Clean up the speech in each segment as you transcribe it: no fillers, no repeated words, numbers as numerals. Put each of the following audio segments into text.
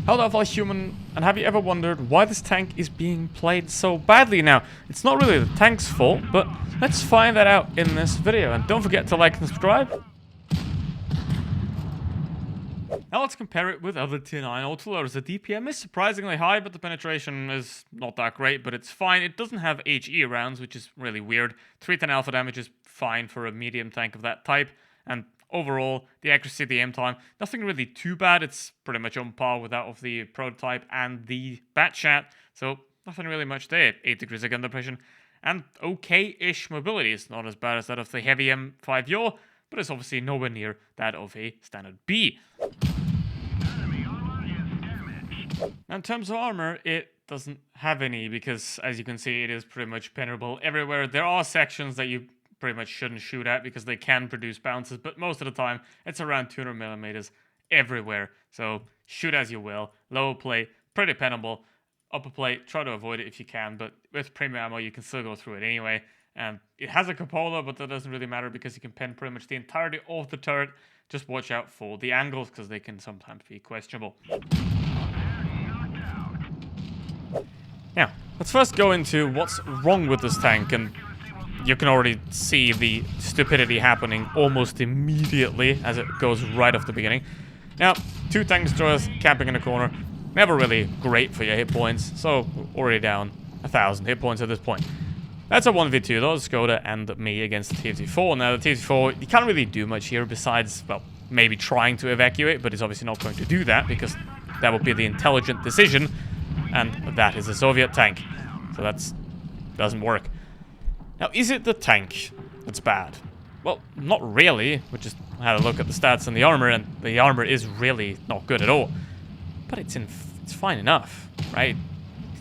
Hello fellow human, and have you ever wondered why this tank is being played so badly now? It's not really the tank's fault, but let's find that out in this video, and don't forget to like and subscribe. Now let's compare it with other tier 9 autoloaders. The DPM is surprisingly high, but the penetration is not that great, but it's fine. It doesn't have HE rounds, which is really weird. 310 alpha damage is fine for a medium tank of that type, and overall, the accuracy, the aim time, nothing really too bad. It's pretty much on par with that of the prototype and the Batchat, so nothing really much there. 8 degrees of gun depression, and okay-ish mobility. It's not as bad as that of the heavy M5 Yaw, but it's obviously nowhere near that of a standard B. Now, in terms of armor, it doesn't have any, because as you can see, it is pretty much penetrable everywhere. There are sections that you pretty much shouldn't shoot at because they can produce bounces, but most of the time it's around 200 millimeters everywhere, so shoot as you will. Lower plate, pretty penetrable. Upper plate, try to avoid it if you can, but with premium ammo you can still go through it anyway. And it has a cupola, but that doesn't really matter because you can pen pretty much the entirety of the turret. Just watch out for the angles because they can sometimes be questionable. Now, let's first go into what's wrong with this tank, and you can already see the stupidity happening almost immediately as it goes right off the beginning. Now, 2 tank destroyers camping in a corner, never really great for your hit points, so already down 1,000 hit points at this point. That's a 1v2 though, Skoda and me against the TFT4. Now, the TFT4, you can't really do much here besides, well, maybe trying to evacuate, but he's obviously not going to do that because that would be the intelligent decision, and that is a Soviet tank, so that doesn't work. Now, is it the tank that's bad? Well, not really. We just had a look at the stats and the armor is really not good at all. But it's fine enough, right?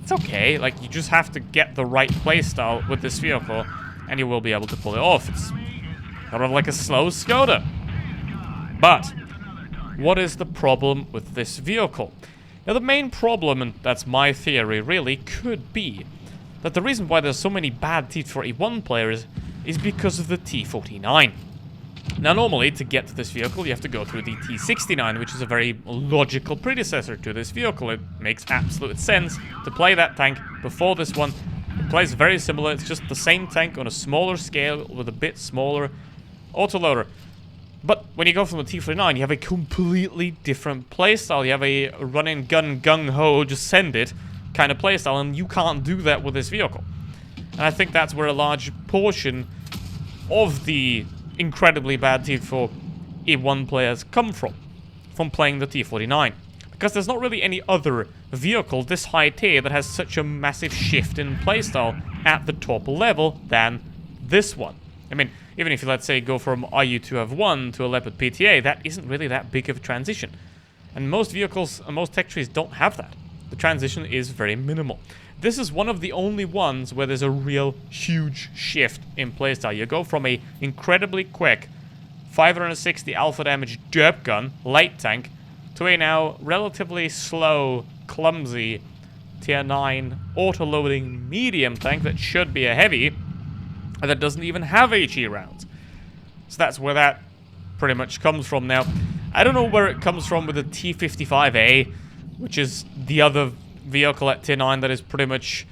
It's okay. Like, you just have to get the right playstyle with this vehicle, and you will be able to pull it off. It's sort of like a slow Skoda. But what is the problem with this vehicle? Now, the main problem, and that's my theory, really could be that the reason why there's so many bad T41 players is because of the T49. Now, normally, to get to this vehicle, you have to go through the T69, which is a very logical predecessor to this vehicle. It makes absolute sense to play that tank before this one. It plays very similar. It's just the same tank on a smaller scale with a bit smaller autoloader. But when you go from the T49, you have a completely different playstyle. You have a run-and-gun, gung-ho, just send it kind of playstyle, and you can't do that with this vehicle. And I think that's where a large portion of the incredibly bad T4E1 players come from playing the T49. Because there's not really any other vehicle this high tier that has such a massive shift in playstyle at the top level than this one. I mean, even if you, let's say, go from RU2F1 to a Leopard PTA, that isn't really that big of a transition. And most vehicles and most tech trees don't have that. The transition is very minimal. This is one of the only ones where there's a real huge shift in playstyle. You go from a incredibly quick 560 alpha damage derp gun, light tank, to a now relatively slow, clumsy tier 9 auto-loading medium tank that should be a heavy, and that doesn't even have HE rounds. So that's where that pretty much comes from. Now, I don't know where it comes from with the T55A, which is the other vehicle at tier 9 that is pretty much,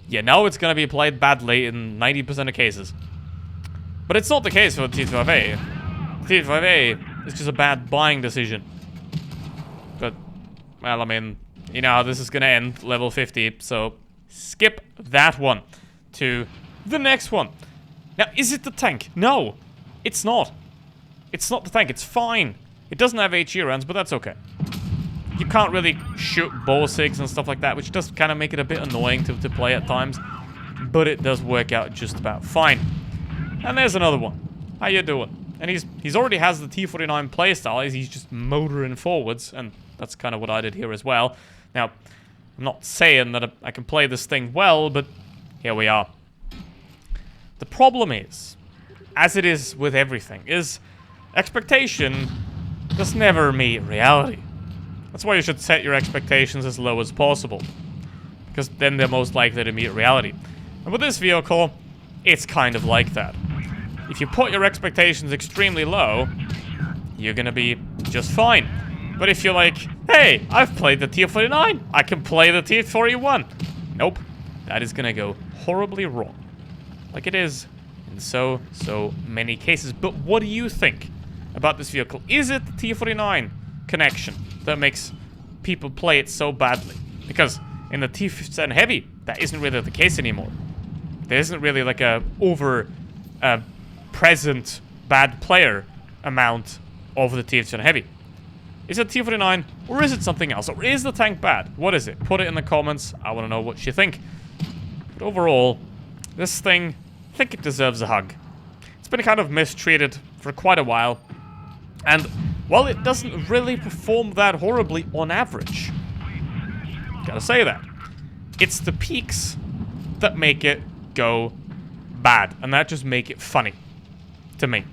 you know, it's going to be played badly in 90% of cases. But it's not the case for the T55A. T55A is just a bad buying decision. But, well, I mean, you know how this is going to end, level 50, so skip that one to the next one. Now, is it the tank? No, it's not. It's not the tank, it's fine. It doesn't have HE rounds, but that's okay. You can't really shoot ball sigs and stuff like that, which does kind of make it a bit annoying to play at times. But it does work out just about fine. And there's another one. How you doing? And he's already has the T49 playstyle. He's just motoring forwards, and that's kind of what I did here as well. Now, I'm not saying that I can play this thing well, but here we are. The problem is, as it is with everything, is expectation does never meet reality. That's why you should set your expectations as low as possible, because then they're most likely to meet reality. And with this vehicle, it's kind of like that. If you put your expectations extremely low, you're gonna be just fine. But if you're like, hey, I've played the tier 49, I can play the tier 41. Nope, that is gonna go horribly wrong. Like it is in so many cases. But what do you think about this vehicle? Is it the tier 49 connection that makes people play it so badly? Because in the tier 57 heavy, that isn't really the case anymore. There isn't really like a present bad player amount of the tier 57 heavy. Is it tier 49 or is it something else? Or is the tank bad? What is it? Put it in the comments. I want to know what you think. But overall, this thing, I think it deserves a hug. It's been kind of mistreated for quite a while. And while it doesn't really perform that horribly on average, gotta say that, it's the peaks that make it go bad. And that just make it funny to me.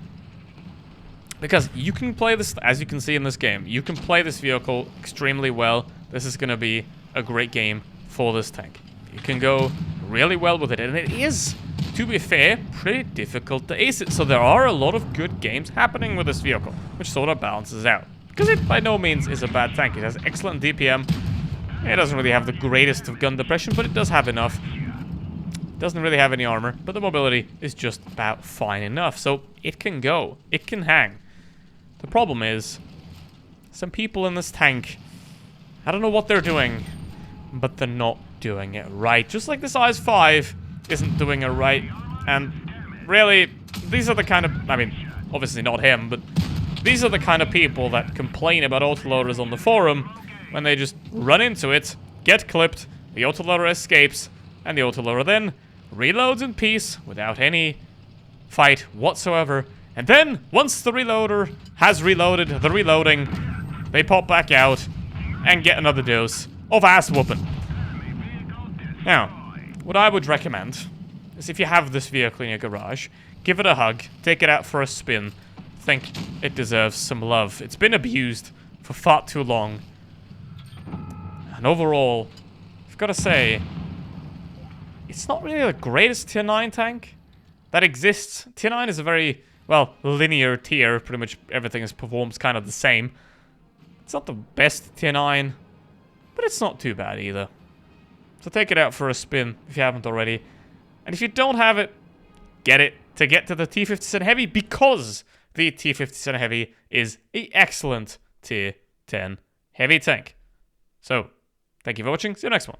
Because you can play this, as you can see in this game, you can play this vehicle extremely well. This is going to be a great game for this tank. You can go really well with it, and it is, to be fair, pretty difficult to ace it. So there are a lot of good games happening with this vehicle, which sort of balances out. Because it by no means is a bad tank. It has excellent DPM. It doesn't really have the greatest of gun depression, but it does have enough. It doesn't really have any armor, but the mobility is just about fine enough. So it can go. It can hang. The problem is, some people in this tank, I don't know what they're doing, but they're not doing it right. Just like this IS-5 isn't doing it right. And really, these are the kind of, I mean, obviously not him, but these are the kind of people that complain about autoloaders on the forum when they just run into it, get clipped, the autoloader escapes, and the autoloader then reloads in peace without any fight whatsoever. And then, once the reloader has reloaded the reloading, they pop back out and get another dose of ass whooping. Now, what I would recommend is if you have this vehicle in your garage, give it a hug, take it out for a spin. I think it deserves some love. It's been abused for far too long. And overall, I've got to say, it's not really the greatest tier 9 tank that exists. Tier 9 is a very, well, linear tier. Pretty much everything performs kind of the same. It's not the best tier 9, but it's not too bad either. So take it out for a spin if you haven't already. And if you don't have it, get it to get to the T57 Heavy, because the T57 Heavy is an excellent tier 10 heavy tank. So, thank you for watching. See you next one.